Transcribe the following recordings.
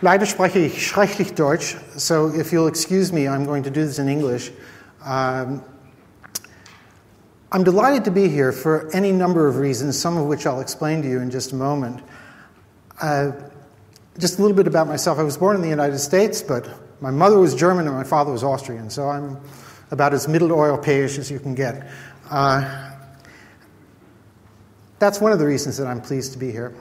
Leider spreche ich schrecklich Deutsch, so if you'll excuse me, I'm going to do this in English. I'm delighted to be here for any number of reasons, some of which I'll explain to you in just a moment. Just a little bit about myself. I was born in the United States, but my mother was German and my father was Austrian, so I'm about as Mitteleuropäisch as you can get. That's one of the reasons that I'm pleased to be here.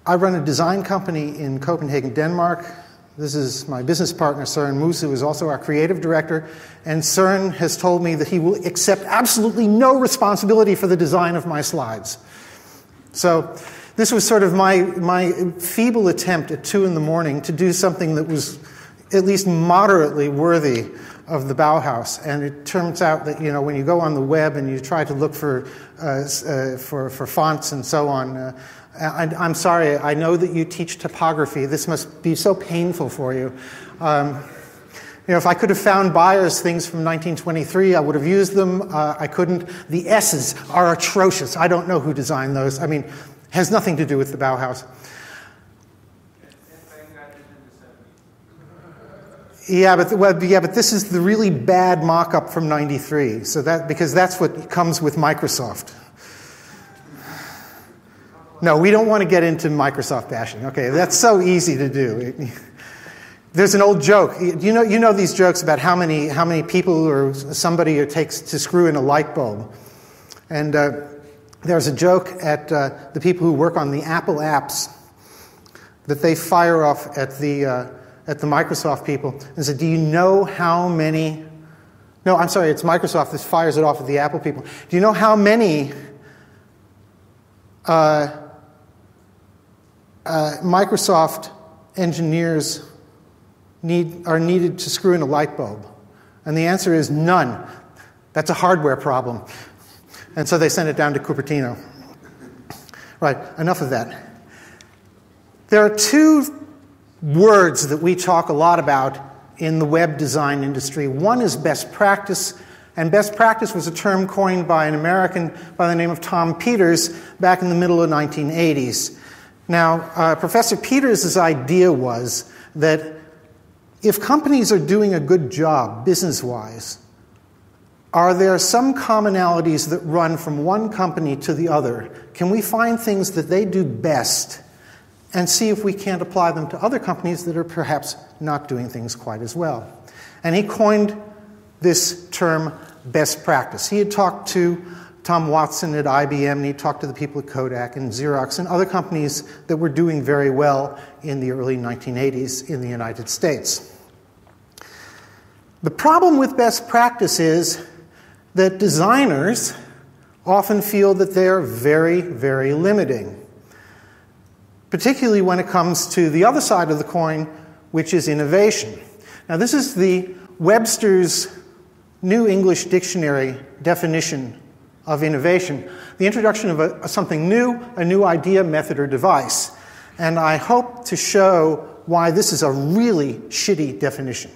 I run a design company in Copenhagen, Denmark. This is my business partner, Søren Moos, who is also our creative director. And Søren has told me that he will accept absolutely no responsibility for the design of my slides. So this was sort of my feeble attempt at 2 in the morning to do something that was at least moderately worthy of the Bauhaus. And it turns out that, you know, when you go on the web and you try to look for fonts and so on, I'm sorry, I know that you teach typography. This must be so painful for you. You know, if I could have found Bayer's things from 1923, I would have used them. I couldn't. The S's are atrocious. I don't know who designed those. I mean, has nothing to do with the Bauhaus. Yeah, but this is the really bad mock-up from '93. So because that's what comes with Microsoft. No, we don't want to get into Microsoft bashing. Okay, that's so easy to do. There's an old joke. You know these jokes about how many people or somebody it takes to screw in a light bulb. And there's a joke at the people who work on the Apple apps that they fire off at the Microsoft people and say, "Do you know how many?" No, I'm sorry, it's Microsoft that fires it off at the Apple people. Do you know how many Microsoft engineers are needed to screw in a light bulb? And the answer is none. That's a hardware problem. And so they sent it down to Cupertino. Right, enough of that. There are 2 words that we talk a lot about in the web design industry. One is best practice, and best practice was a term coined by an American by the name of Tom Peters back in the middle of the 1980s. Now, Professor Peters' idea was that if companies are doing a good job business-wise, are there some commonalities that run from one company to the other? Can we find things that they do best and see if we can't apply them to other companies that are perhaps not doing things quite as well? And he coined this term best practice. He had talked to Tom Watson at IBM, and he talked to the people at Kodak and Xerox and other companies that were doing very well in the early 1980s in the United States. The problem with best practice is that designers often feel that they are very, very limiting, particularly when it comes to the other side of the coin, which is innovation. Now, this is the Webster's New English Dictionary definition of innovation: the introduction of something new, a new idea, method, or device. And I hope to show why this is a really shitty definition.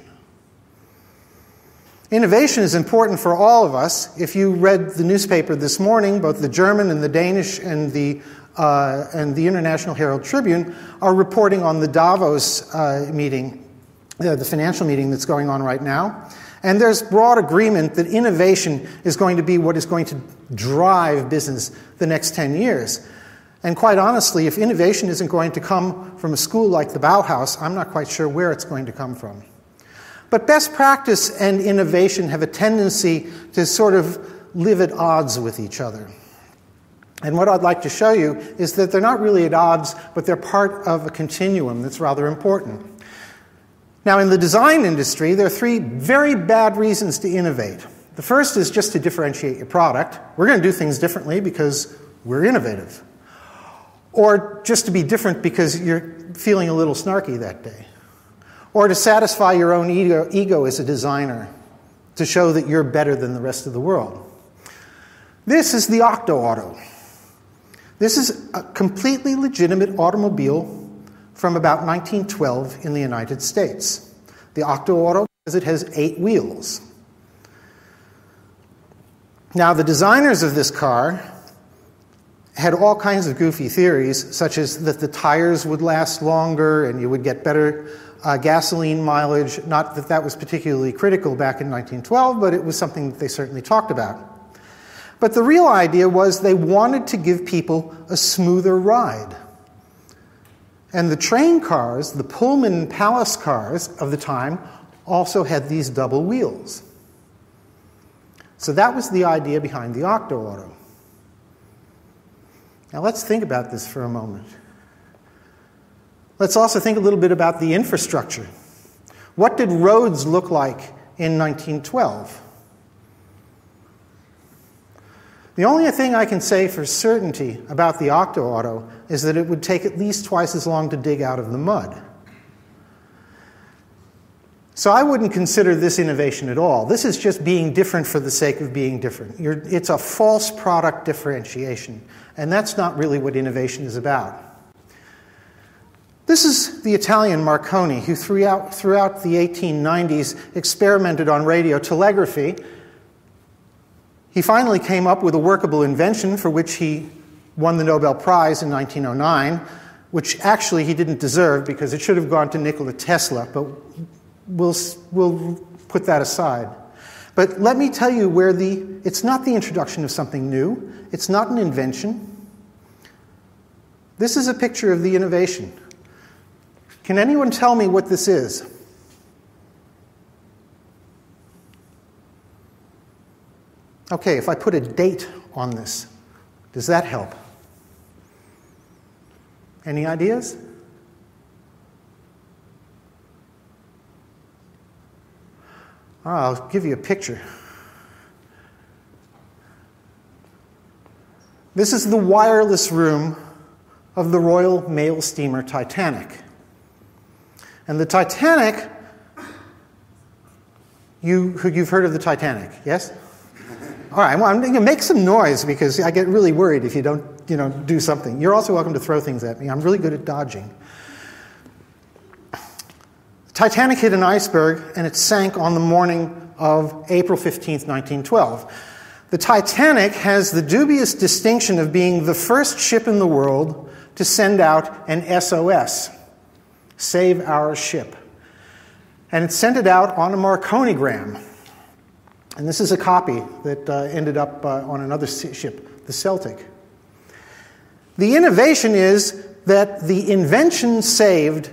Innovation is important for all of us. If you read the newspaper this morning, both the German and the Danish and the International Herald Tribune are reporting on the Davos meeting, the financial meeting that's going on right now. And there's broad agreement that innovation is going to be what is going to drive business the next 10 years. And quite honestly, if innovation isn't going to come from a school like the Bauhaus, I'm not quite sure where it's going to come from. But best practice and innovation have a tendency to sort of live at odds with each other. And what I'd like to show you is that they're not really at odds, but they're part of a continuum that's rather important. Now, in the design industry, there are 3 very bad reasons to innovate. The first is just to differentiate your product. We're going to do things differently because we're innovative. Or just to be different because you're feeling a little snarky that day. Or to satisfy your own ego as a designer, to show that you're better than the rest of the world. This is the Octo-Auto. This is a completely legitimate automobile from about 1912 in the United States. The Octo-Auto, because it has 8 wheels. Now, the designers of this car had all kinds of goofy theories, such as that the tires would last longer and you would get better gasoline mileage. Not that that was particularly critical back in 1912, but it was something that they certainly talked about. But the real idea was they wanted to give people a smoother ride. And the train cars, the Pullman palace cars of the time, also had these double wheels. So that was the idea behind the octo-auto. Now let's think about this for a moment. Let's also think a little bit about the infrastructure. What did roads look like in 1912? The only thing I can say for certainty about the octo-auto is that it would take at least twice as long to dig out of the mud. So I wouldn't consider this innovation at all. This is just being different for the sake of being different. It's a false product differentiation, and that's not really what innovation is about. This is the Italian Marconi, who throughout the 1890s experimented on radio telegraphy. He finally came up with a workable invention for which he won the Nobel Prize in 1909, which actually he didn't deserve because it should have gone to Nikola Tesla, but we'll put that aside. But let me tell you where it's not the introduction of something new, it's not an invention. This is a picture of the innovation. Can anyone tell me what this is? Okay, if I put a date on this, does that help? Any ideas? I'll give you a picture. This is the wireless room of the Royal Mail steamer Titanic. And the Titanic, you've heard of the Titanic, yes? All right, well, I'm going to make some noise because I get really worried if you don't, do something. You're also welcome to throw things at me. I'm really good at dodging. The Titanic hit an iceberg and it sank on the morning of April 15th, 1912. The Titanic has the dubious distinction of being the first ship in the world to send out an SOS, save our ship. And it sent it out on a Marconigram. And this is a copy that ended up on another ship, the Celtic. The innovation is that the invention saved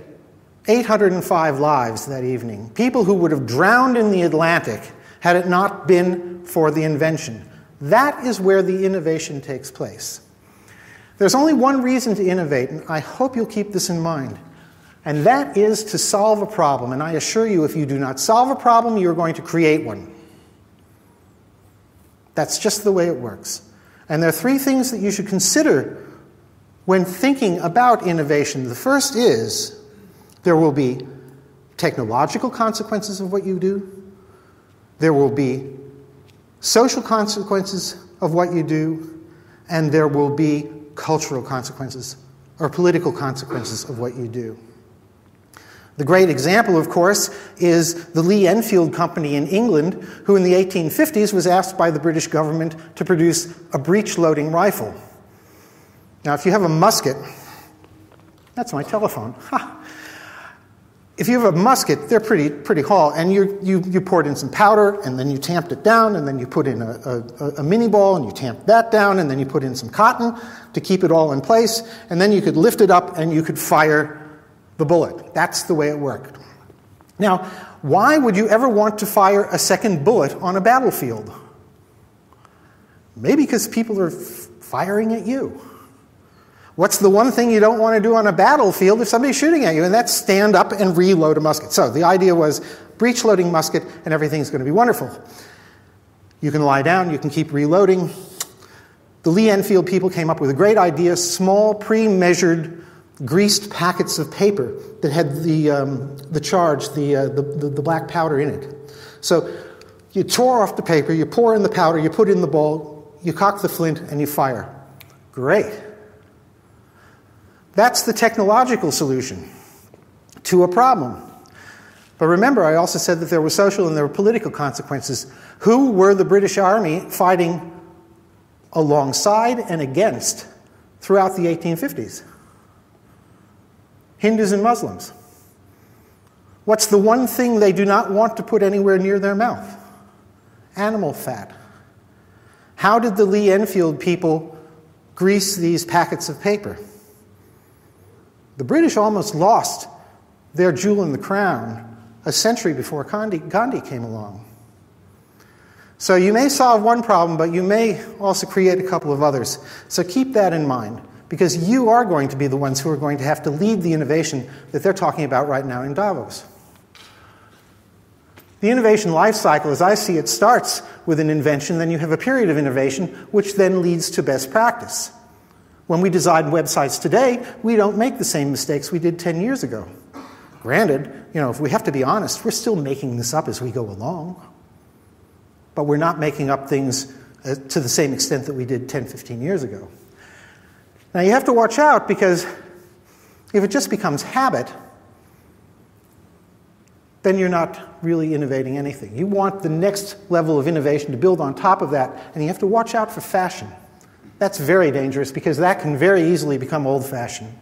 805 lives that evening. People who would have drowned in the Atlantic had it not been for the invention. That is where the innovation takes place. There's only one reason to innovate, and I hope you'll keep this in mind. And that is to solve a problem. And I assure you, if you do not solve a problem, you're going to create one. That's just the way it works. And there are three things that you should consider when thinking about innovation. The first is there will be technological consequences of what you do. There will be social consequences of what you do. And there will be cultural consequences or political consequences of what you do. The great example, of course, is the Lee Enfield Company in England, who in the 1850s was asked by the British government to produce a breech-loading rifle. Now, if you have a musket, that's my telephone. Ha. If you have a musket, they're pretty tall, and you poured in some powder, and then you tamped it down, and then you put in a mini ball, and you tamped that down, and then you put in some cotton to keep it all in place, and then you could lift it up, and you could fire the bullet. That's the way it worked. Now, why would you ever want to fire a second bullet on a battlefield? Maybe because people are firing at you. What's the one thing you don't want to do on a battlefield if somebody's shooting at you? And that's stand up and reload a musket. So the idea was breech-loading musket and everything's going to be wonderful. You can lie down, you can keep reloading. The Lee Enfield people came up with a great idea, small pre-measured greased packets of paper that had the charge, the black powder in it. So you tore off the paper, you pour in the powder, you put in the ball, you cock the flint, and you fire. Great. That's the technological solution to a problem. But remember, I also said that there were social and there were political consequences. Who were the British Army fighting alongside and against throughout the 1850s? Hindus and Muslims. What's the one thing they do not want to put anywhere near their mouth? Animal fat. How did the Lee Enfield people grease these packets of paper? The British almost lost their jewel in the crown a century before Gandhi came along. So you may solve one problem, but you may also create a couple of others. So keep that in mind, because you are going to be the ones who are going to have to lead the innovation that they're talking about right now in Davos. The innovation life cycle, as I see it, starts with an invention, then you have a period of innovation, which then leads to best practice. When we design websites today, we don't make the same mistakes we did 10 years ago. Granted, if we have to be honest, we're still making this up as we go along. But we're not making up things to the same extent that we did 10, 15 years ago. Now, you have to watch out, because if it just becomes habit, then you're not really innovating anything. You want the next level of innovation to build on top of that, and you have to watch out for fashion. That's very dangerous, because that can very easily become old-fashioned.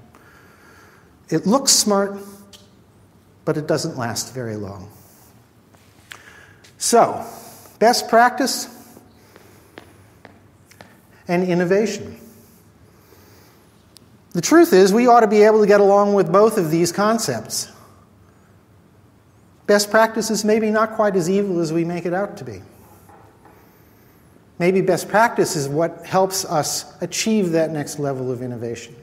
It looks smart, but it doesn't last very long. So, best practice and innovation. The truth is, we ought to be able to get along with both of these concepts. Best practice is maybe not quite as evil as we make it out to be. Maybe best practice is what helps us achieve that next level of innovation.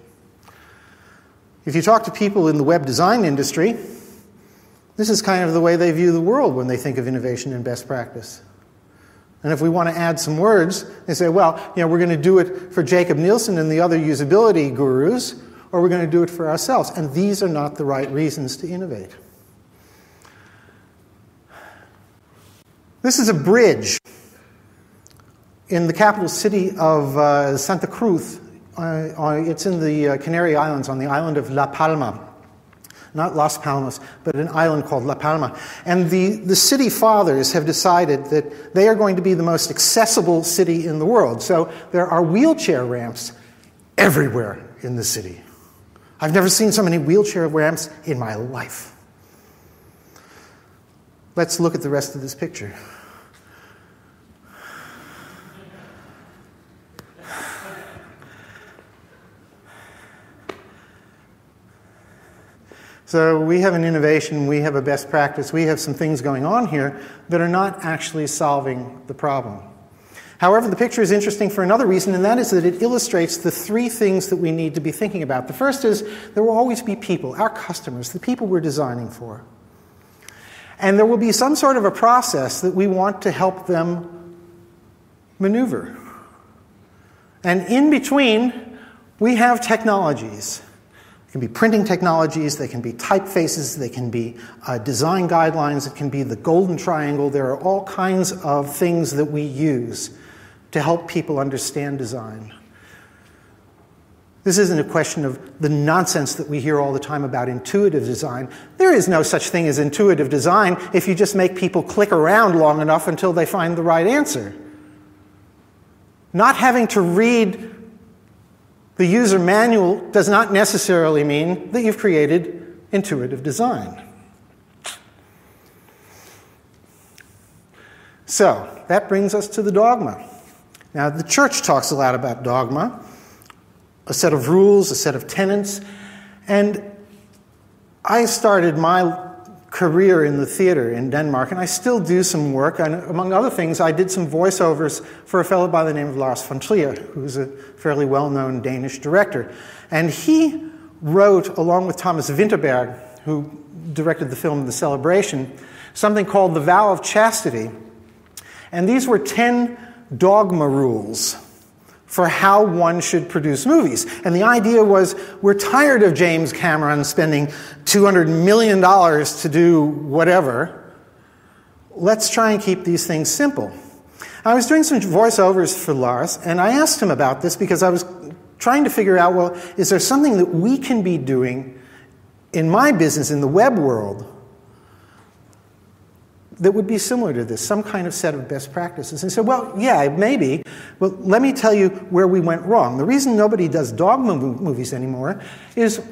If you talk to people in the web design industry, this is kind of the way they view the world when they think of innovation and best practice. And if we want to add some words, they say, well, we're going to do it for Jacob Nielsen and the other usability gurus, or we're going to do it for ourselves. And these are not the right reasons to innovate. This is a bridge in the capital city of Santa Cruz. It's in the Canary Islands, on the island of La Palma. Not Las Palmas, but an island called La Palma. And the city fathers have decided that they are going to be the most accessible city in the world. So there are wheelchair ramps everywhere in the city. I've never seen so many wheelchair ramps in my life. Let's look at the rest of this picture. So we have an innovation, we have a best practice, we have some things going on here that are not actually solving the problem. However, the picture is interesting for another reason, and that is that it illustrates the three things that we need to be thinking about. The first is there will always be people, our customers, the people we're designing for. And there will be some sort of a process that we want to help them maneuver. And in between, we have technologies. It can be printing technologies, they can be typefaces, they can be design guidelines, it can be the golden triangle. There are all kinds of things that we use to help people understand design. This isn't a question of the nonsense that we hear all the time about intuitive design. There is no such thing as intuitive design if you just make people click around long enough until they find the right answer. Not having to read the user manual does not necessarily mean that you've created intuitive design. So, that brings us to the dogma. Now, the church talks a lot about dogma, a set of rules, a set of tenets, and I started my career in the theater in Denmark, and I still do some work. And among other things, I did some voiceovers for a fellow by the name of Lars von Trier, who's a fairly well-known Danish director. And he wrote, along with Thomas Vinterberg, who directed the film The Celebration, something called The Vow of Chastity. And these were 10 dogma rules for how one should produce movies. And the idea was, we're tired of James Cameron spending $200 million to do whatever. Let's try and keep these things simple. I was doing some voiceovers for Lars, and I asked him about this because I was trying to figure out, well, is there something that we can be doing in my business, in the web world, that would be similar to this, some kind of set of best practices. And so, well, yeah, maybe. Well, let me tell you where we went wrong. The reason nobody does Dogma movies anymore is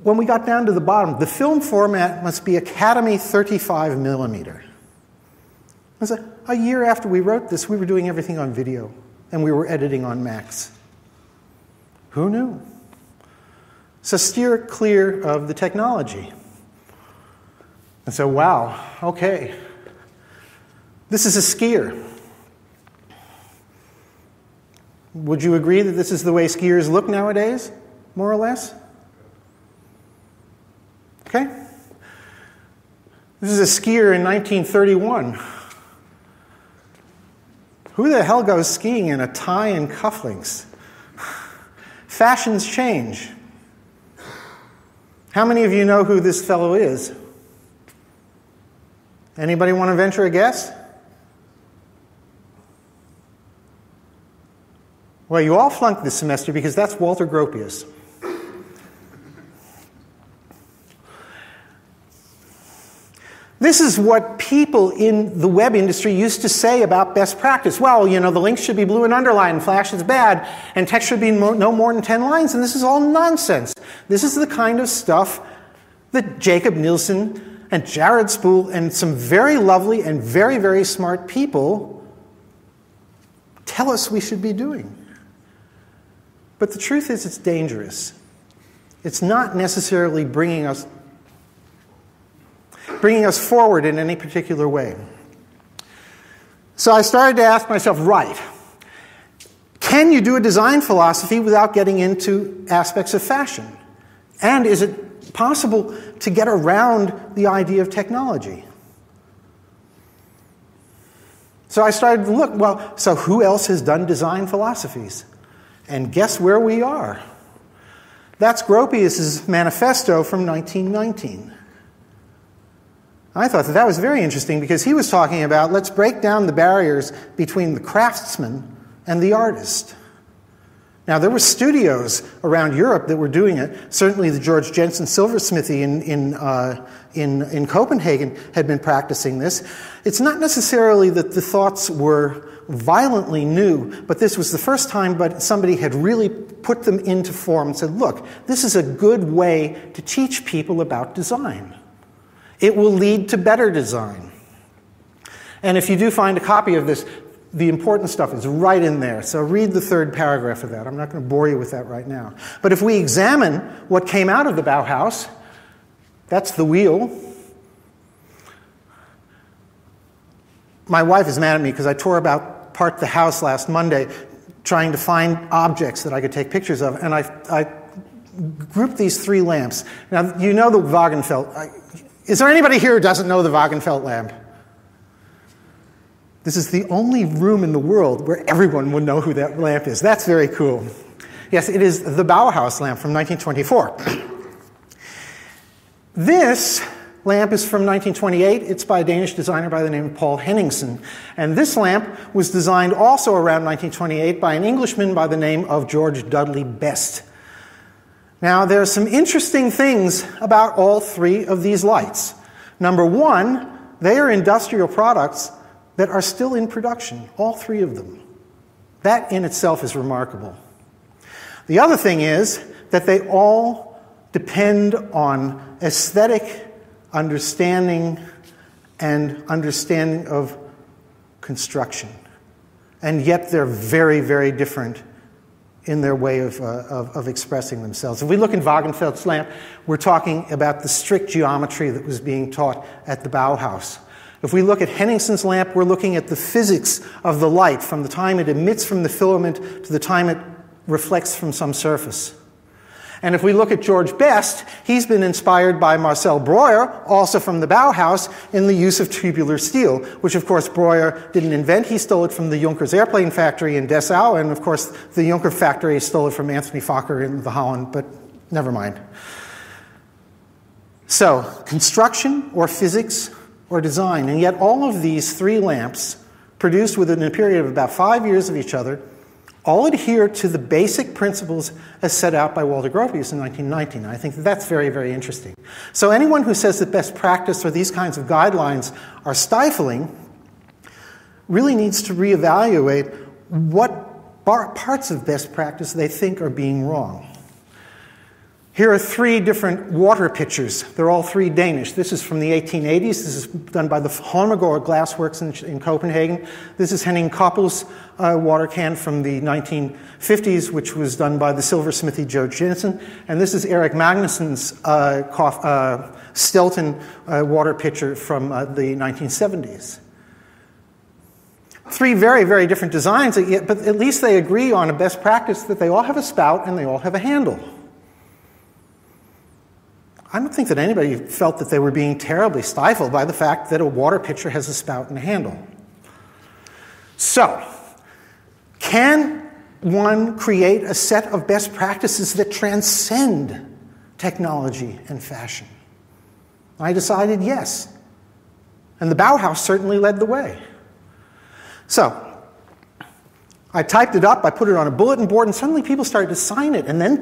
when we got down to the bottom, the film format must be Academy 35 millimeter. A year after we wrote this, we were doing everything on video, and we were editing on Macs. Who knew? So steer clear of the technology. And so, wow, okay. This is a skier. Would you agree that this is the way skiers look nowadays, more or less? Okay. This is a skier in 1931. Who the hell goes skiing in a tie and cufflinks? Fashions change. How many of you know who this fellow is? Anybody want to venture a guess? Well, you all flunked this semester because that's Walter Gropius. This is what people in the web industry used to say about best practice. Well, you know, the links should be blue and underlined, Flash is bad, and text should be no more than 10 lines, and this is all nonsense. This is the kind of stuff that Jacob Nielsen and Jared Spool and some very lovely and very, very smart people tell us we should be doing. But the truth is it's dangerous. It's not necessarily bringing us forward in any particular way. So I started to ask myself, right, can you do a design philosophy without getting into aspects of fashion? And is it possible to get around the idea of technology? So I started to look, well, so who else has done design philosophies? And guess where we are? That's Gropius's manifesto from 1919. I thought that was very interesting because he was talking about, let's break down the barriers between the craftsman and the artist. Now, there were studios around Europe that were doing it. Certainly the George Jensen silversmithy in Copenhagen had been practicing this. It's not necessarily that the thoughts were violently new, but this was the first time somebody had really put them into form and said, look, this is a good way to teach people about design. It will lead to better design. And if you do find a copy of this, the important stuff is right in there. So read the third paragraph of that. I'm not going to bore you with that right now. But if we examine what came out of the Bauhaus, that's the wheel. My wife is mad at me because I tore apart the house last Monday trying to find objects that I could take pictures of. And I grouped these three lamps. Now, you know the Wagenfeld. Is there anybody here who doesn't know the Wagenfeld lamp? This is the only room in the world where everyone would know who that lamp is. That's very cool. Yes, it is the Bauhaus lamp from 1924. This lamp is from 1928. It's by a Danish designer by the name of Paul Henningsen. And this lamp was designed also around 1928 by an Englishman by the name of George Dudley Best. Now, there are some interesting things about all three of these lights. Number one, they are industrial products that are still in production, all three of them. That in itself is remarkable. The other thing is that they all depend on aesthetic understanding and understanding of construction. And yet they're very, very different in their way of expressing themselves. If we look in Wagenfeld's lamp, we're talking about the strict geometry that was being taught at the Bauhaus. If we look at Henningsen's lamp, we're looking at the physics of the light from the time it emits from the filament to the time it reflects from some surface. And if we look at George Best, he's been inspired by Marcel Breuer, also from the Bauhaus, in the use of tubular steel, which of course Breuer didn't invent. He stole it from the Junkers airplane factory in Dessau, and of course the Junker factory stole it from Anthony Fokker in the Holland, but never mind. So, construction or physics or design, and yet all of these three lamps, produced within a period of about 5 years of each other, all adhere to the basic principles as set out by Walter Gropius in 1919. I think that's very, very interesting. So anyone who says that best practice or these kinds of guidelines are stifling really needs to reevaluate what parts of best practice they think are being wrong. Here are 3 different water pitchers. They're all 3 Danish. This is from the 1880s. This is done by the Holmegaard Glassworks in Copenhagen. This is Henning Koppel's water can from the 1950s, which was done by the silversmithy Joe Jensen. And this is Erik Magnussen's Stelton water pitcher from the 1970s. 3 very, very different designs, but at least they agree on a best practice that they all have a spout and they all have a handle. I don't think that anybody felt that they were being terribly stifled by the fact that a water pitcher has a spout and a handle. So, can one create a set of best practices that transcend technology and fashion? I decided yes. And the Bauhaus certainly led the way. So, I typed it up, I put it on a bulletin board, and suddenly people started to sign it, and then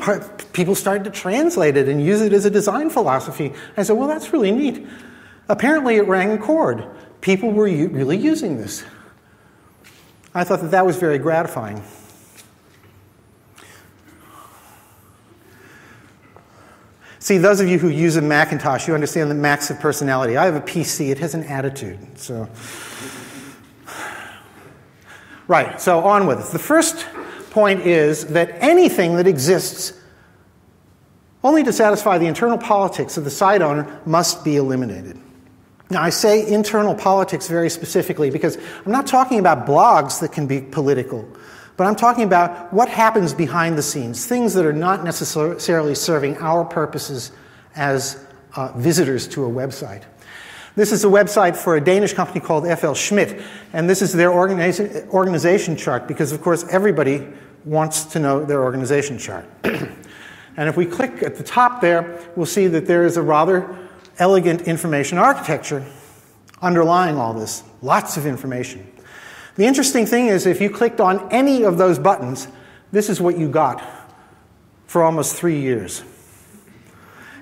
people started to translate it and use it as a design philosophy. I said, well, that's really neat. Apparently it rang a chord. People were really using this. I thought that that was very gratifying. See, those of you who use a Macintosh, you understand that Macs have personality. I have a PC, it has an attitude, so... Right, so on with it. The first point is that anything that exists only to satisfy the internal politics of the site owner must be eliminated. Now, I say internal politics very specifically because I'm not talking about blogs that can be political, but I'm talking about what happens behind the scenes, things that are not necessarily serving our purposes as visitors to a website. This is a website for a Danish company called F.L. Schmidt, and this is their organization chart because, of course, everybody wants to know their organization chart. And if we click at the top there, we'll see that there is a rather elegant information architecture underlying all this. Lots of information. The interesting thing is if you clicked on any of those buttons, this is what you got for almost 3 years.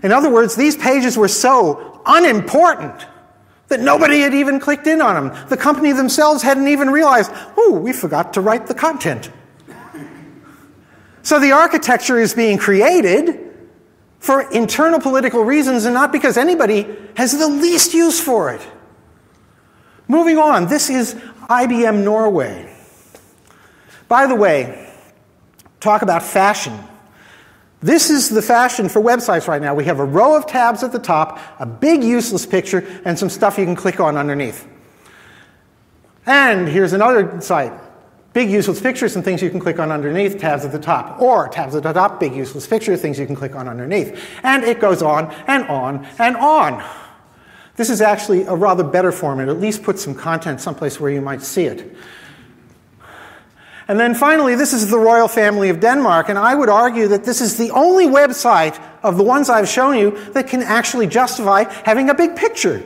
In other words, these pages were so unimportant that nobody had even clicked in on them. The company themselves hadn't even realized, oh, we forgot to write the content. So the architecture is being created for internal political reasons and not because anybody has the least use for it. Moving on, this is IBM Norway. By the way, talk about fashion. This is the fashion for websites right now. We have a row of tabs at the top, a big useless picture, and some stuff you can click on underneath. And here's another site. Big useless pictures and things you can click on underneath, tabs at the top. Or tabs at the top, big useless picture, things you can click on underneath. And it goes on and on and on. This is actually a rather better form. It at least puts some content someplace where you might see it. And then finally, this is the royal family of Denmark, and I would argue that this is the only website of the ones I've shown you that can actually justify having a big picture.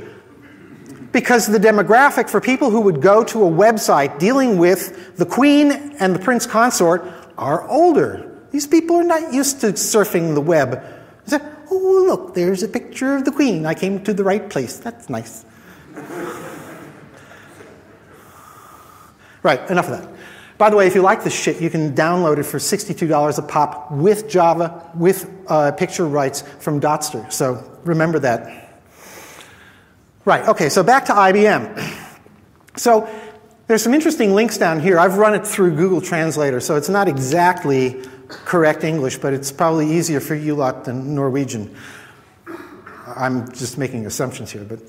Because the demographic for people who would go to a website dealing with the Queen and the Prince Consort are older. These people are not used to surfing the web. They say, oh, look, there's a picture of the Queen. I came to the right place. That's nice. Right, enough of that. By the way, if you like this shit, you can download it for $62 a pop with Java, with picture rights from Dotster. So remember that. Right, okay, so back to IBM. So there's some interesting links down here. I've run it through Google Translator, so it's not exactly correct English, but it's probably easier for you lot than Norwegian. I'm just making assumptions here, but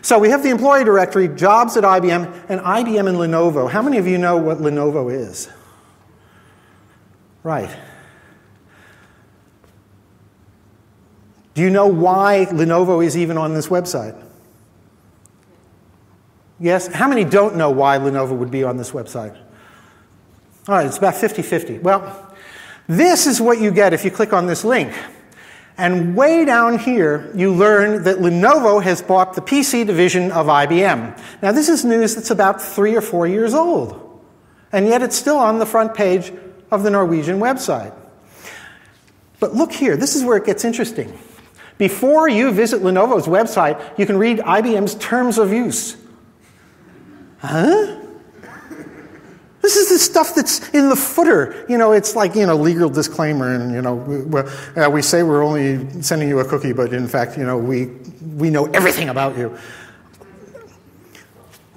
so we have the employee directory, jobs at IBM, and IBM and Lenovo. How many of you know what Lenovo is? Right. Do you know why Lenovo is even on this website? Yes? How many don't know why Lenovo would be on this website? All right, it's about 50-50. Well, this is what you get if you click on this link. And way down here, you learn that Lenovo has bought the PC division of IBM. Now, this is news that's about 3 or 4 years old. And yet it's still on the front page of the Norwegian website. But look here, this is where it gets interesting. Before you visit Lenovo's website, you can read IBM's terms of use. Huh? This is the stuff that's in the footer. You know, it's like, you know, legal disclaimer, and, you know, we say we're only sending you a cookie, but in fact, you know, we know everything about you.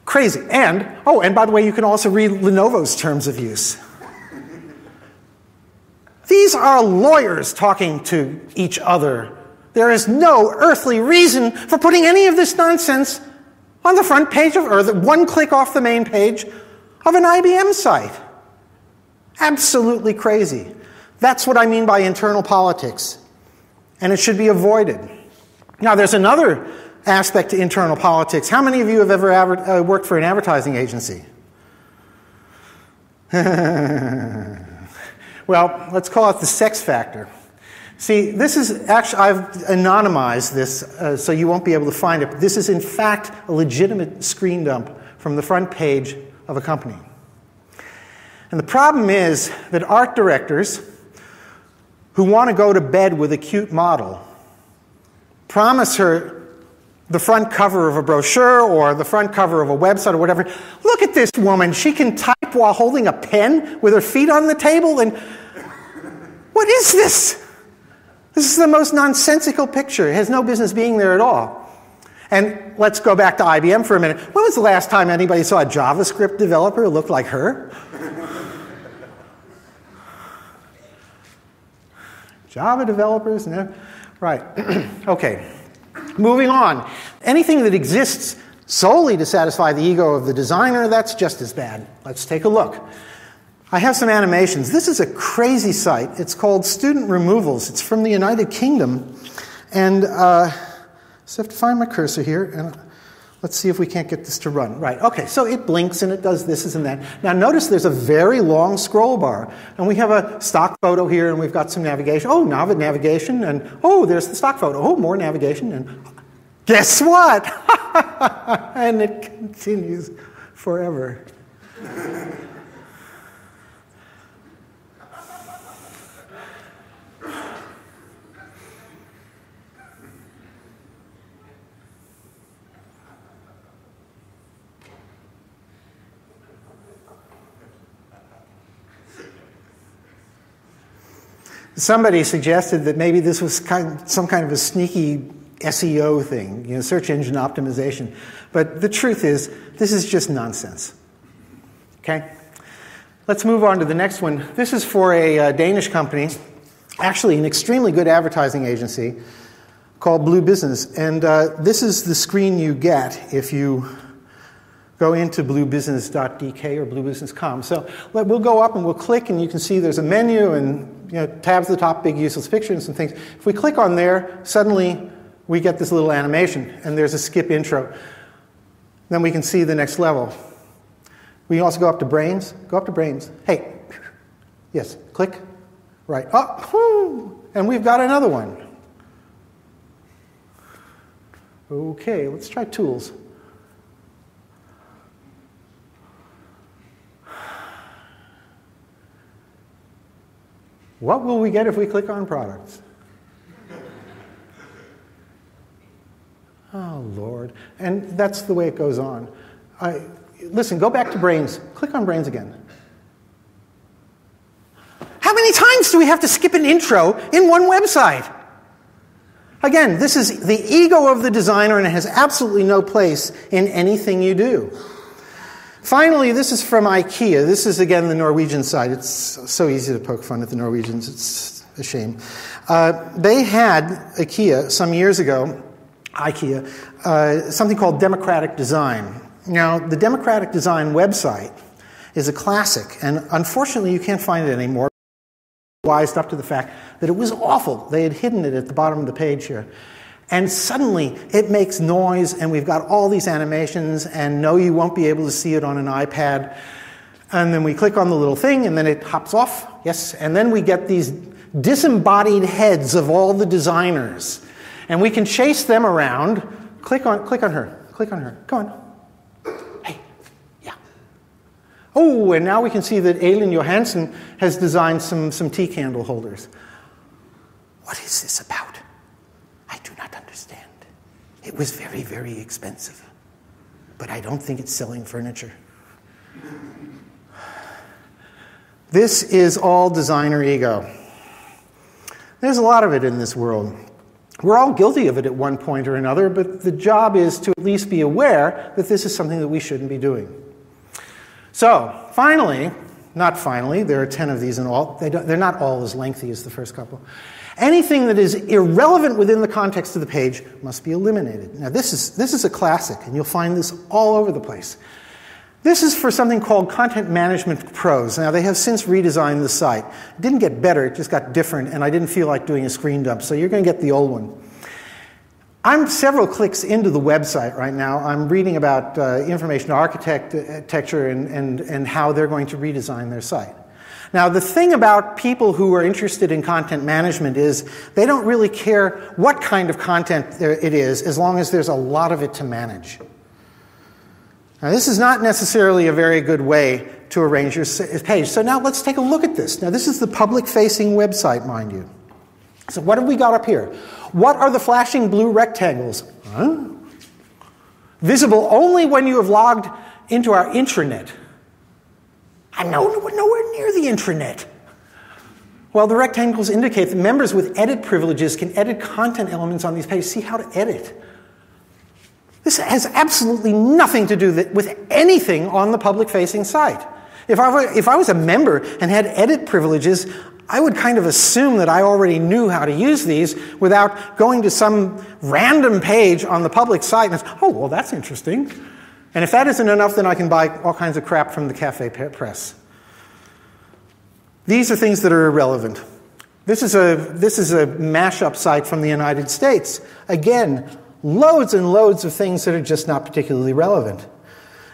Crazy. And by the way, you can also read Lenovo's terms of use. These are lawyers talking to each other. There is no earthly reason for putting any of this nonsense on the front page or the one click off the main page of an IBM site. Absolutely crazy. That's what I mean by internal politics. And it should be avoided. Now, there's another aspect to internal politics. How many of you have ever worked for an advertising agency? Well, let's call it the sex factor. See, this is actually, I've anonymized this so you won't be able to find it. But this is, in fact, a legitimate screen dump from the front page of a company. And the problem is that art directors who want to go to bed with a cute model promise her the front cover of a brochure or the front cover of a website or whatever. Look at this woman. She can type while holding a pen with her feet on the table. And what is this? This is the most nonsensical picture. It has no business being there at all. And let's go back to IBM for a minute. When was the last time anybody saw a JavaScript developer who looked like her? Java developers? No. Right. Okay. Moving on. Anything that exists solely to satisfy the ego of the designer, that's just as bad. Let's take a look. I have some animations. This is a crazy site. It's called Student Removals. It's from the United Kingdom. And so I have to find my cursor here, and let's see if we can't get this to run. Right, okay, so it blinks and it does this and that. Now notice there's a very long scroll bar, and we have a stock photo here, and we've got some navigation. Oh, now navigation, and oh, there's the stock photo. Oh, more navigation, and guess what? And it continues forever. Somebody suggested that maybe this was some kind of a sneaky SEO thing, you know, search engine optimization. But the truth is, this is just nonsense. Okay? Let's move on to the next one. This is for a Danish company, actually an extremely good advertising agency called Blue Business. And this is the screen you get if you go into bluebusiness.dk or bluebusiness.com. So we'll go up and we'll click, and you can see there's a menu and, you know, tabs at the top, big useless picture and some things. If we click on there, suddenly we get this little animation, and there's a skip intro. Then we can see the next level. We can also go up to brains. Go up to brains. Hey, yes, click. Right. Oh, and we've got another one. Okay, let's try tools. What will we get if we click on products? Oh, Lord. And that's the way it goes on. Listen, go back to brains. Click on brains again. How many times do we have to skip an intro in one website? Again, this is the ego of the designer, and it has absolutely no place in anything you do. Finally, this is from IKEA. This is, again, the Norwegian side. It's so easy to poke fun at the Norwegians. It's a shame. They had, IKEA, some years ago, something called democratic design. Now, the democratic design website is a classic, and unfortunately, you can't find it anymore. Wised up to the fact that it was awful. They had hidden it at the bottom of the page here. And suddenly, it makes noise, and we've got all these animations, and no, you won't be able to see it on an iPad. And then we click on the little thing, and then it hops off. Yes, and then we get these disembodied heads of all the designers. And we can chase them around. Click on her. Click on her. Go on. Hey, yeah. Oh, and now we can see that Elin Johansson has designed some tea candle holders. What is this about? I do not understand. It was very, very expensive. But I don't think it's selling furniture. This is all designer ego. There's a lot of it in this world. We're all guilty of it at one point or another, but the job is to at least be aware that this is something that we shouldn't be doing. So, finally, there are 10 of these in all. They're not all as lengthy as the first couple. Anything that is irrelevant within the context of the page must be eliminated. Now, this is a classic, and you'll find this all over the place. This is for something called Content Management Pros. Now, they have since redesigned the site. It didn't get better, it just got different, and I didn't feel like doing a screen dump, so you're going to get the old one. I'm several clicks into the website right now. I'm reading about information architecture and how they're going to redesign their site. Now, the thing about people who are interested in content management is they don't really care what kind of content it is, as long as there's a lot of it to manage. Now, this is not necessarily a very good way to arrange your page. So now let's take a look at this. Now, this is the public-facing website, mind you. So what have we got up here? What are the flashing blue rectangles? Huh? Visible only when you have logged into our intranet. I'm nowhere near the intranet. Well, the rectangles indicate that members with edit privileges can edit content elements on these pages. See how to edit. This has absolutely nothing to do with anything on the public-facing site. If I was a member and had edit privileges, I would kind of assume that I already knew how to use these without going to some random page on the public site and oh, well, that's interesting. And if that isn't enough, then I can buy all kinds of crap from the Cafe Press. These are things that are irrelevant. This is a mashup site from the United States. Again, loads and loads of things that are just not particularly relevant.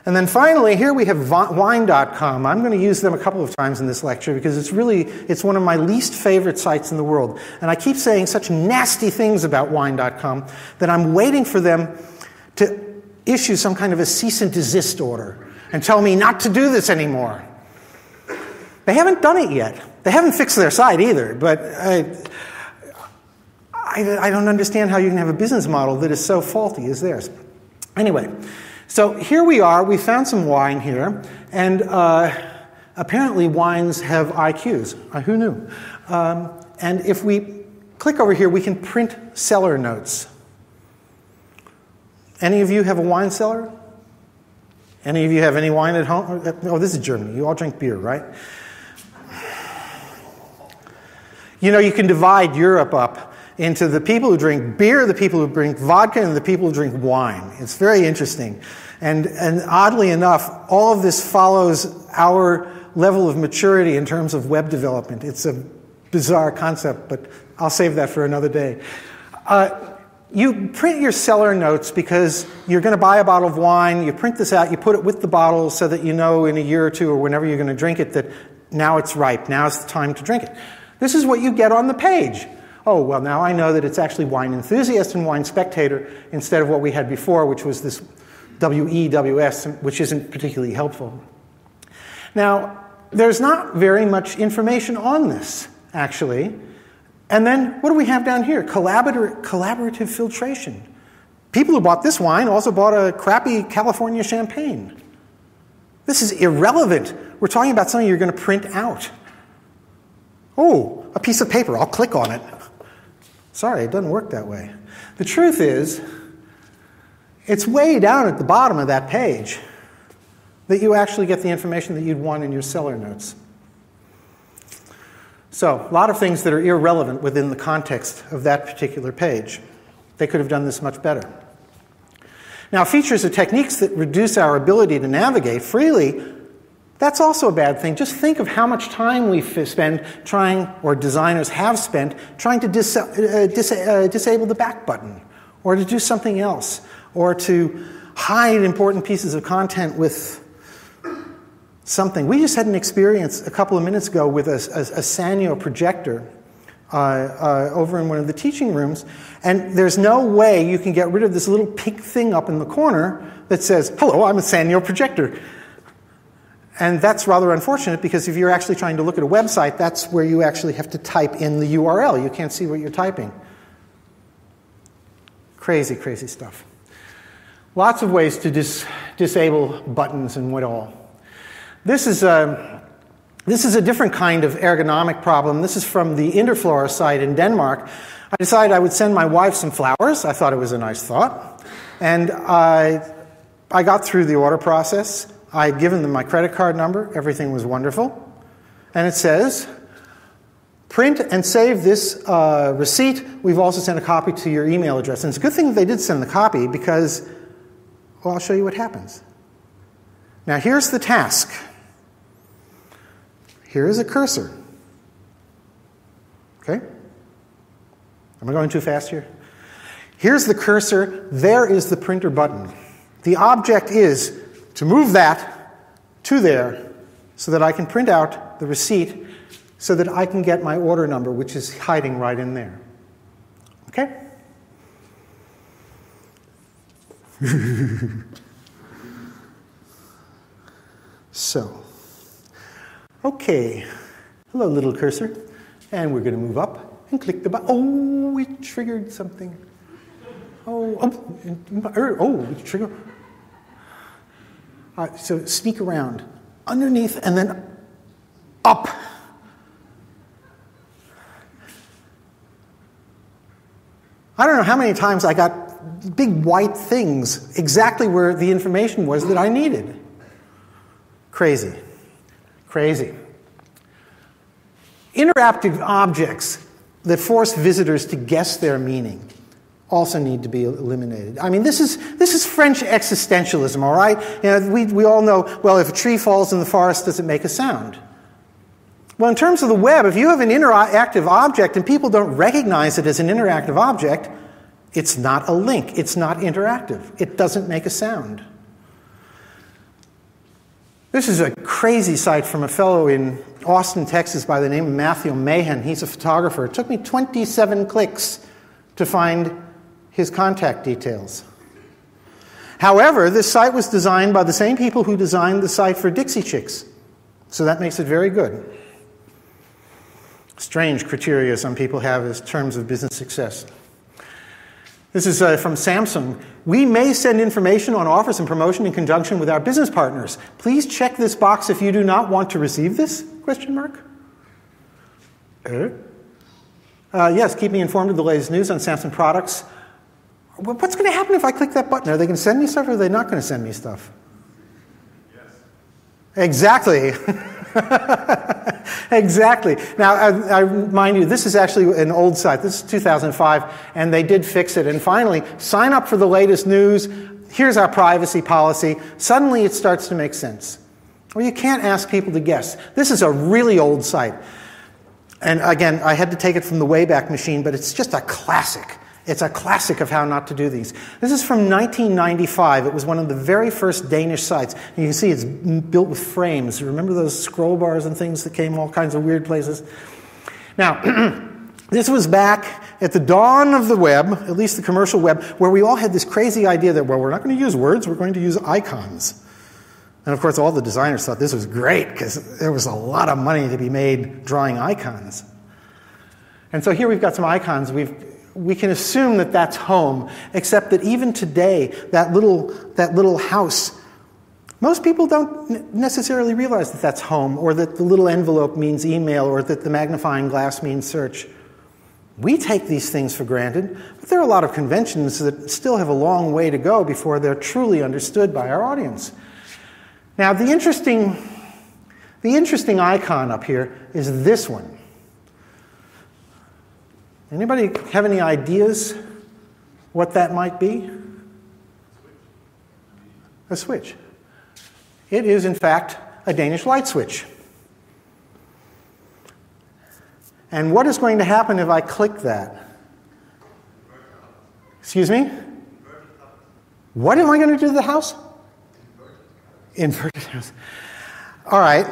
And then finally, here we have wine.com. I'm going to use them a couple of times in this lecture because it's one of my least favorite sites in the world. And I keep saying such nasty things about wine.com that I'm waiting for them to issue some kind of a cease and desist order and tell me not to do this anymore. They haven't done it yet. They haven't fixed their site either, but I don't understand how you can have a business model that is so faulty as theirs. Anyway, so here we are. We found some wine here, and apparently wines have IQs. Who knew? And if we click over here, we can print cellar notes. Any of you have a wine cellar? Any of you have any wine at home? Oh, this is Germany. You all drink beer, right? You know, you can divide Europe up into the people who drink beer, the people who drink vodka, and the people who drink wine. It's very interesting. And oddly enough, all of this follows our level of maturity in terms of web development. It's a bizarre concept, but I'll save that for another day. You print your cellar notes because you're going to buy a bottle of wine, you print this out, you put it with the bottle so that you know in a year or two or whenever you're going to drink it that now it's ripe, now's the time to drink it. This is what you get on the page. Oh, well, now I know that it's actually Wine Enthusiast and Wine Spectator instead of what we had before, which was this WEWS, which isn't particularly helpful. Now, there's not very much information on this, actually. And then, what do we have down here? Collaborative filtration. People who bought this wine also bought a crappy California champagne. This is irrelevant. We're talking about something you're going to print out. Oh, a piece of paper. I'll click on it. Sorry, it doesn't work that way. The truth is, it's way down at the bottom of that page that you actually get the information that you'd want in your cellar notes. So, a lot of things that are irrelevant within the context of that particular page. They could have done this much better. Now, features or techniques that reduce our ability to navigate freely, that's also a bad thing. Just think of how much time we spend trying, or designers have spent, trying to disable the back button, or to do something else, or to hide important pieces of content with something. We just had an experience a couple of minutes ago with a Sanyo projector over in one of the teaching rooms, and there's no way you can get rid of this little pink thing up in the corner that says, "Hello, I'm a Sanyo projector." And that's rather unfortunate because if you're actually trying to look at a website, that's where you actually have to type in the URL. You can't see what you're typing. Crazy, crazy stuff. Lots of ways to disable buttons and what all. This is a different kind of ergonomic problem. This is from the Interflora site in Denmark. I decided I would send my wife some flowers. I thought it was a nice thought. And I got through the order process. I had given them my credit card number. Everything was wonderful. And it says, print and save this receipt. We've also sent a copy to your email address. And it's a good thing that they did send the copy because, well, I'll show you what happens. Now, here's the task. Here is a cursor. Okay? Am I going too fast here? Here's the cursor. There is the printer button. The object is to move that to there so that I can print out the receipt so that I can get my order number, which is hiding right in there. Okay? So, okay. Hello, little cursor. And we're going to move up and click the button. Oh, it triggered something. It triggered. So sneak around underneath and then up. I don't know how many times I got big white things exactly where the information was that I needed. Crazy. Crazy. Interactive objects that force visitors to guess their meaning also need to be eliminated. I mean, this is French existentialism, all right? You know, we all know, well, if a tree falls in the forest, does it make a sound? Well, in terms of the web, if you have an interactive object and people don't recognize it as an interactive object, it's not a link. It's not interactive. It doesn't make a sound. This is a crazy site from a fellow in Austin, Texas by the name of Matthew Mahan. He's a photographer. It took me 27 clicks to find his contact details. However, this site was designed by the same people who designed the site for Dixie Chicks. So that makes it very good. Strange criteria some people have as terms of business success. This is from Samsung. We may send information on offers and promotion in conjunction with our business partners. Please check this box if you do not want to receive this? Question mark. Yes, keep me informed of the latest news on Samsung products. What's going to happen if I click that button? Are they going to send me stuff or are they not going to send me stuff? Yes. Exactly. Exactly. Now, I remind you, this is actually an old site. This is 2005, and they did fix it. And finally, sign up for the latest news. Here's our privacy policy. Suddenly, it starts to make sense. Well, you can't ask people to guess. This is a really old site. And again, I had to take it from the Wayback Machine, but it's just a classic. It's a classic of how not to do these. This is from 1995. It was one of the very first Danish sites. And you can see it's built with frames. Remember those scroll bars and things that came all kinds of weird places? Now, this was back at the dawn of the web, at least the commercial web, where we all had this crazy idea that, well, we're not going to use words, we're going to use icons. And of course, all the designers thought this was great because there was a lot of money to be made drawing icons. And so here we've got some icons. We can assume that that's home, except that even today, that little house, most people don't necessarily realize that that's home, or that the little envelope means email, or that the magnifying glass means search. We take these things for granted, but there are a lot of conventions that still have a long way to go before they're truly understood by our audience. Now, the interesting icon up here is this one. Anybody have any ideas what that might be? A switch. It is, in fact, a Danish light switch. And what is going to happen if I click that? Excuse me? What am I going to do to the house? Inverted house. All right.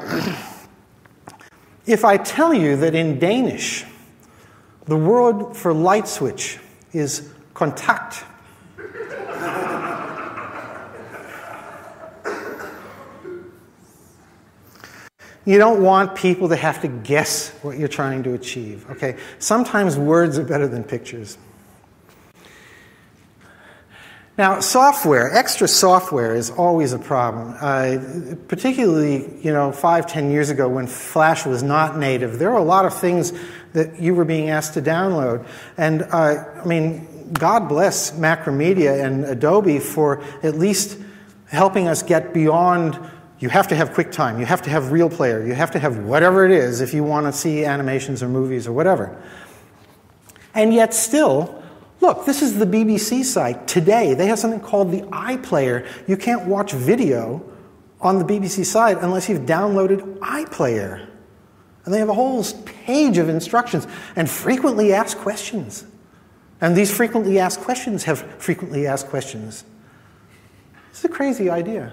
If I tell you that in Danish, the word for light switch is kontakt. You don't want people to have to guess what you're trying to achieve, okay? Sometimes words are better than pictures. Now, software, extra software is always a problem. Particularly, 5-10 years ago when Flash was not native, there were a lot of things that you were being asked to download. And, God bless Macromedia and Adobe for at least helping us get beyond, you have to have QuickTime, you have to have Real Player, you have to have whatever it is if you want to see animations or movies or whatever. And yet still, look, this is the BBC site today. They have something called the iPlayer. You can't watch video on the BBC site unless you've downloaded iPlayer. And they have a whole page of instructions and frequently asked questions. And these frequently asked questions have frequently asked questions. It's a crazy idea.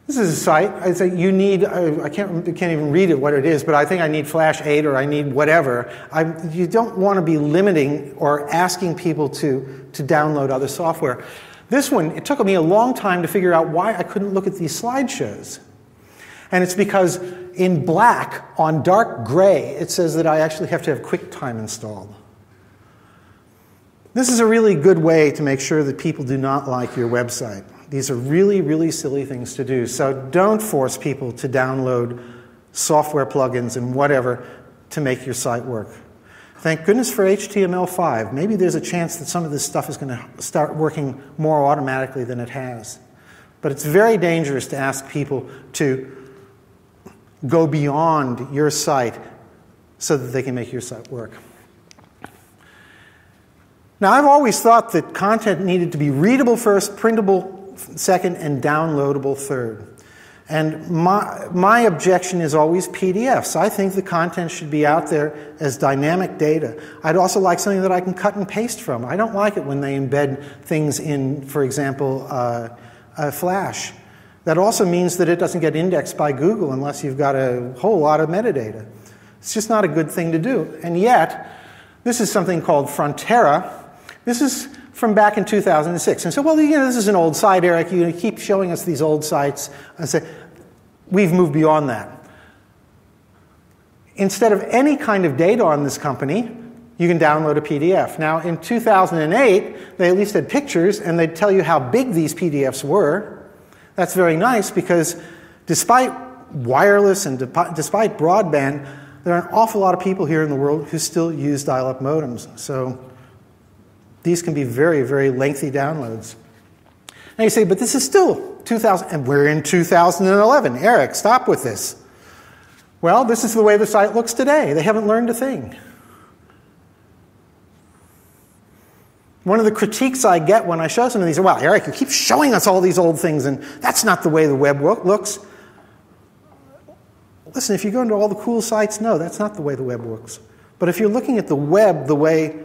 This is a site. I say you need, I can't even read it what it is, but I think I need Flash 8 or I need whatever. You don't want to be limiting or asking people to download other software. This one, it took me a long time to figure out why I couldn't look at these slideshows. And it's because in black on dark gray, it says that I actually have to have QuickTime installed. This is a really good way to make sure that people do not like your website. These are really, really silly things to do. So don't force people to download software plugins and whatever to make your site work. Thank goodness for HTML5. Maybe there's a chance that some of this stuff is going to start working more automatically than it has. But it's very dangerous to ask people to go beyond your site so that they can make your site work. Now, I've always thought that content needed to be readable first, printable second, and downloadable third. And my objection is always PDFs. I think the content should be out there as dynamic data. I'd also like something that I can cut and paste from. I don't like it when they embed things in, for example, Flash. That also means that it doesn't get indexed by Google unless you've got a whole lot of metadata. It's just not a good thing to do. And yet, this is something called Frontera. This is from back in 2006. And so, well, this is an old site, Eric. You keep showing us these old sites. I say, we've moved beyond that. Instead of any kind of data on this company, you can download a PDF. Now, in 2008, they at least had pictures, and they'd tell you how big these PDFs were. That's very nice because despite wireless and despite broadband, there are an awful lot of people here in the world who still use dial-up modems. So these can be very, very lengthy downloads. Now you say, but this is still 2000, and we're in 2011. Eric, stop with this. Well, this is the way the site looks today. They haven't learned a thing. One of the critiques I get when I show some of these are, well, Eric, you keep showing us all these old things, and that's not the way the web looks. Listen, if you go into all the cool sites, no, that's not the way the web works. But if you're looking at the web the way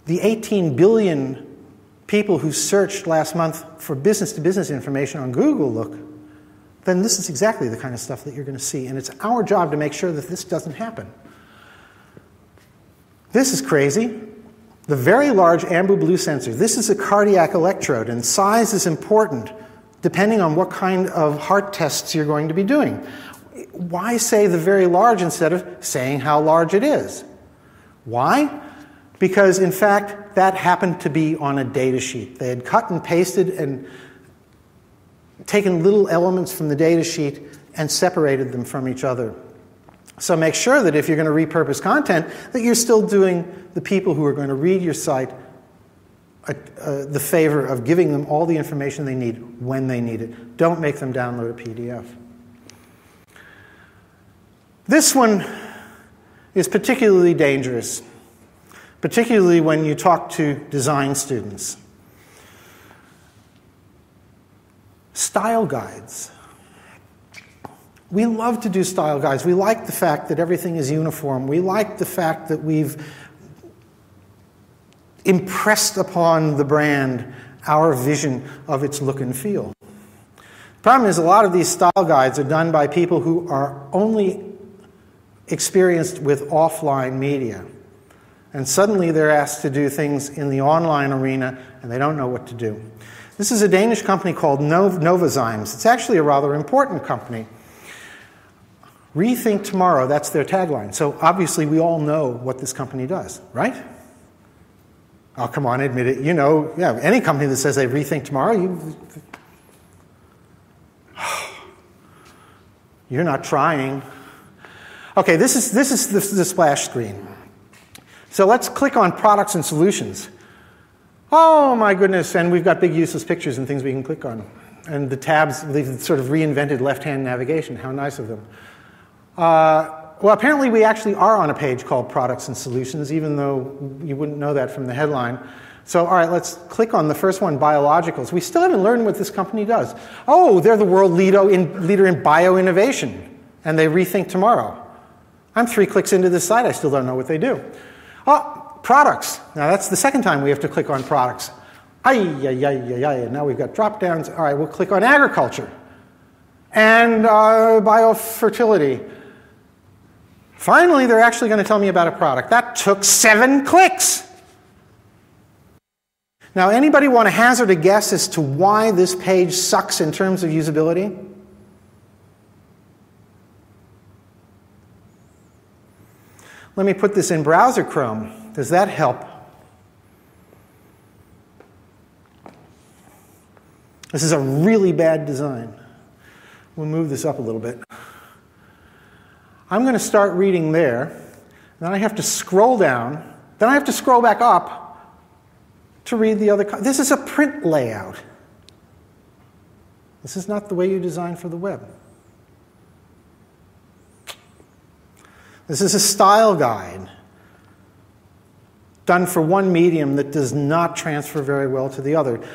the 18 billion people who searched last month for business-to-business information on Google look, then this is exactly the kind of stuff that you're going to see. And it's our job to make sure that this doesn't happen. This is crazy. The very large amber blue sensor. This is a cardiac electrode, and size is important depending on what kind of heart tests you're going to be doing. Why say the very large instead of saying how large it is? Why? Because, in fact, that happened to be on a data sheet. They had cut and pasted and taken little elements from the data sheet and separated them from each other. So make sure that if you're going to repurpose content, that you're still doing the people who are going to read your site the favor of giving them all the information they need when they need it. Don't make them download a PDF. This one is particularly dangerous, particularly when you talk to design students. Style guides. We love to do style guides. We like the fact that everything is uniform. We like the fact that we've impressed upon the brand our vision of its look and feel. The problem is a lot of these style guides are done by people who are only experienced with offline media. And suddenly they're asked to do things in the online arena, and they don't know what to do. This is a Danish company called Novozymes. It's actually a rather important company. Rethink tomorrow, that's their tagline. So obviously we all know what this company does, right? Oh, come on, admit it. You know, yeah, any company that says they rethink tomorrow, you're not trying. Okay, this is the splash screen. So let's click on products and solutions. Oh my goodness, and we've got big useless pictures and things we can click on. And the tabs, they've sort of reinvented left-hand navigation. How nice of them. Well, apparently we actually are on a page called Products and Solutions, even though you wouldn't know that from the headline. So, all right, let's click on the first one, biologicals. We still haven't learned what this company does. Oh, they're the world leader in bio-innovation, and they rethink tomorrow. I'm 3 clicks into this site. I still don't know what they do. Oh, products. Now, that's the second time we have to click on products. Now we've got drop-downs. All right, we'll click on agriculture and biofertility. Finally, they're actually going to tell me about a product. That took 7 clicks. Now, anybody want to hazard a guess as to why this page sucks in terms of usability? Let me put this in browser Chrome. Does that help? This is a really bad design. We'll move this up a little bit. I'm going to start reading there. Then I have to scroll down. Then I have to scroll back up to read the other. This is a print layout. This is not the way you design for the web. This is a style guide done for one medium that does not transfer very well to the other.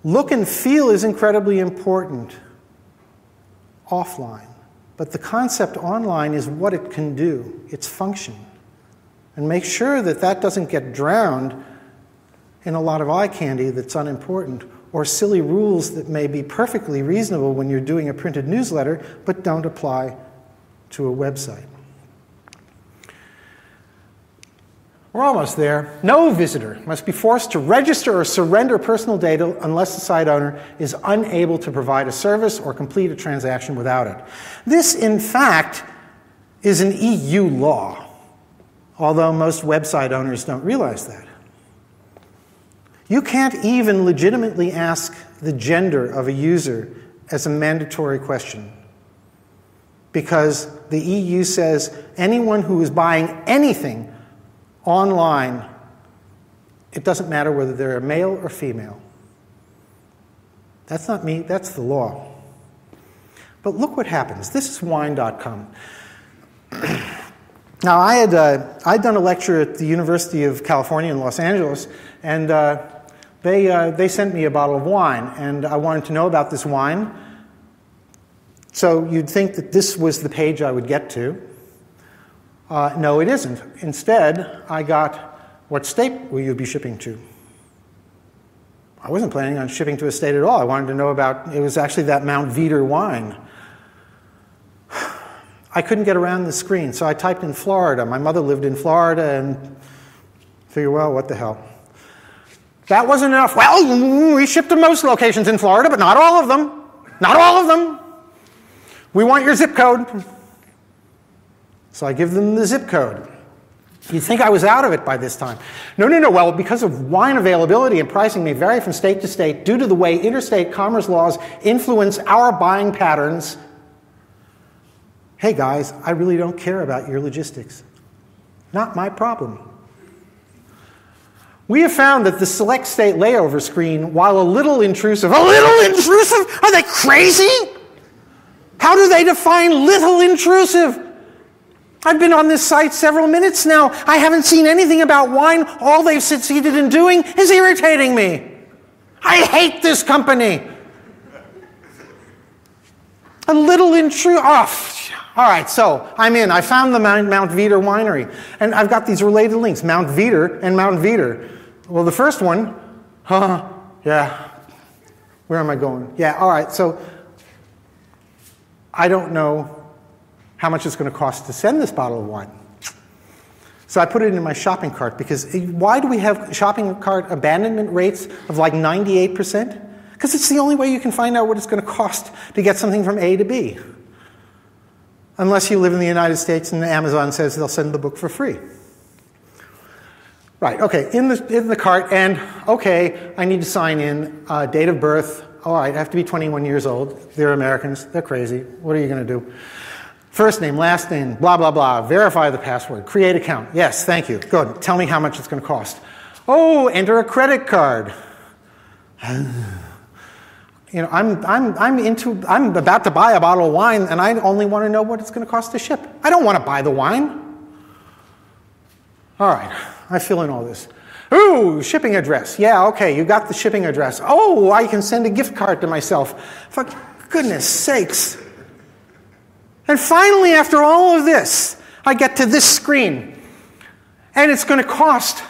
Look and feel is incredibly important offline, but the concept online is what it can do, its function. And make sure that that doesn't get drowned in a lot of eye candy that's unimportant, or silly rules that may be perfectly reasonable when you're doing a printed newsletter, but don't apply to a website. We're almost there. No visitor must be forced to register or surrender personal data unless the site owner is unable to provide a service or complete a transaction without it. This, in fact, is an EU law, although most website owners don't realize that. You can't even legitimately ask the gender of a user as a mandatory question, because the EU says anyone who is buying anything online, it doesn't matter whether they're a male or female. That's not me, that's the law. But look what happens. This is wine.com. Now, I'd done a lecture at the University of California in Los Angeles, and they sent me a bottle of wine, and I wanted to know about this wine. So you'd think that this was the page I would get to. No, it isn't. Instead, I got, what state will you be shipping to? I wasn't planning on shipping to a state at all. I wanted to know about, it was actually that Mount Veeder wine. I couldn't get around the screen, so I typed in Florida. My mother lived in Florida, and figured, well, what the hell. That wasn't enough. Well, we ship to most locations in Florida, but not all of them. Not all of them. We want your zip code. So I give them the zip code. You'd think I was out of it by this time. No. Well, because of wine availability and pricing may vary from state to state due to the way interstate commerce laws influence our buying patterns. Hey guys, I really don't care about your logistics. Not my problem. We have found that the select state layover screen, while a little intrusive, Are they crazy? How do they define little intrusive? I've been on this site several minutes now. I haven't seen anything about wine. All they've succeeded in doing is irritating me. I hate this company. A little intrusive. Oh, all right, so I'm in. I found the Mount Veeder winery. And I've got these related links, Mount Veeder and Mount Veeder. Well, the first one, yeah. Where am I going? Yeah, all right, so I don't know how much it's going to cost to send this bottle of wine. So I put it in my shopping cart, because why do we have shopping cart abandonment rates of like 98%? Because it's the only way you can find out what it's going to cost to get something from A to B. unless you live in the United States and Amazon says they'll send the book for free. Right, okay, in the cart, and okay, I need to sign in, date of birth. All right, I have to be 21 years old. They're Americans, they're crazy. What are you going to do? First name, last name, blah, blah, blah. Verify the password. Create account. Yes, thank you. Good. Tell me how much it's going to cost. Oh, enter a credit card. You know, I'm about to buy a bottle of wine, and I only want to know what it's going to cost to ship. I don't want to buy the wine. All right, I fill in all this. Ooh, shipping address. Yeah, okay, you got the shipping address. Oh, I can send a gift card to myself. For goodness sakes. And finally, after all of this, I get to this screen. And it's going to cost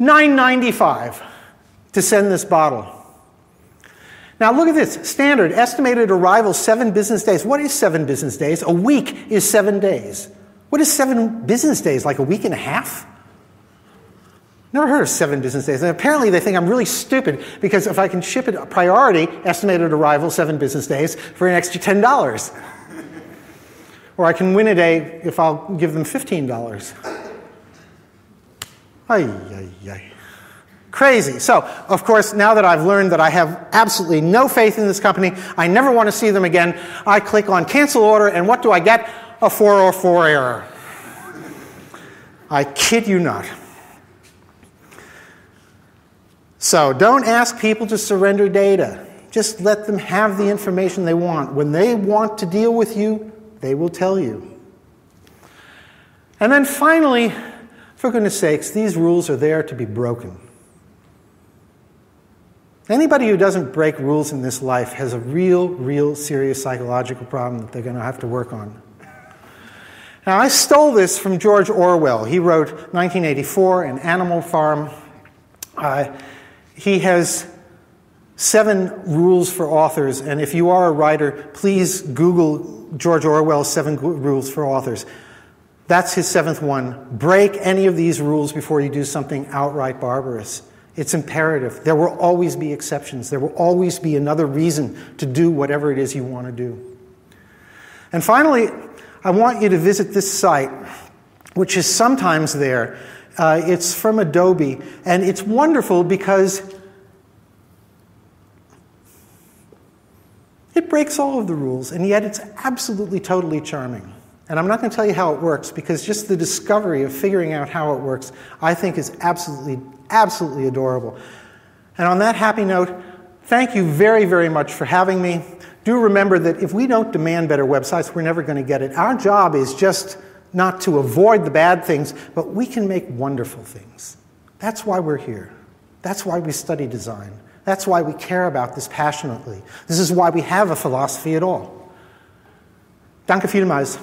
$9.95 to send this bottle. Now look at this. Standard, estimated arrival 7 business days. What is 7 business days? A week is 7 days. What is 7 business days? Like a week and a half? Never heard of 7 business days. And apparently they think I'm really stupid because if I can ship it a priority, estimated arrival 7 business days, for an extra $10. Or I can win a day if I'll give them $15. Ay, ay, ay. Crazy. So, of course, now that I've learned that I have absolutely no faith in this company, I never want to see them again, I click on cancel order, and what do I get? A 404 error. I kid you not. So don't ask people to surrender data. Just let them have the information they want. When they want to deal with you, they will tell you. And then finally, for goodness sakes, these rules are there to be broken. Anybody who doesn't break rules in this life has a real serious psychological problem that they're going to have to work on. Now, I stole this from George Orwell. He wrote 1984, An Animal Farm. He has 7 rules for authors, and if you are a writer, please Google George Orwell's 7 rules for authors. That's his 7th one. Break any of these rules before you do something outright barbarous. It's imperative. There will always be exceptions. There will always be another reason to do whatever it is you want to do. And finally, I want you to visit this site, which is sometimes there. It's from Adobe, and it's wonderful because it breaks all of the rules, and yet it's absolutely, totally charming. And I'm not going to tell you how it works, because just the discovery of figuring out how it works, I think is absolutely adorable. And on that happy note, thank you very much for having me. Do remember that if we don't demand better websites, we're never going to get it. Our job is just not to avoid the bad things, but we can make wonderful things. That's why we're here. That's why we study design. That's why we care about this passionately. This is why we have a philosophy at all. Danke vielmals.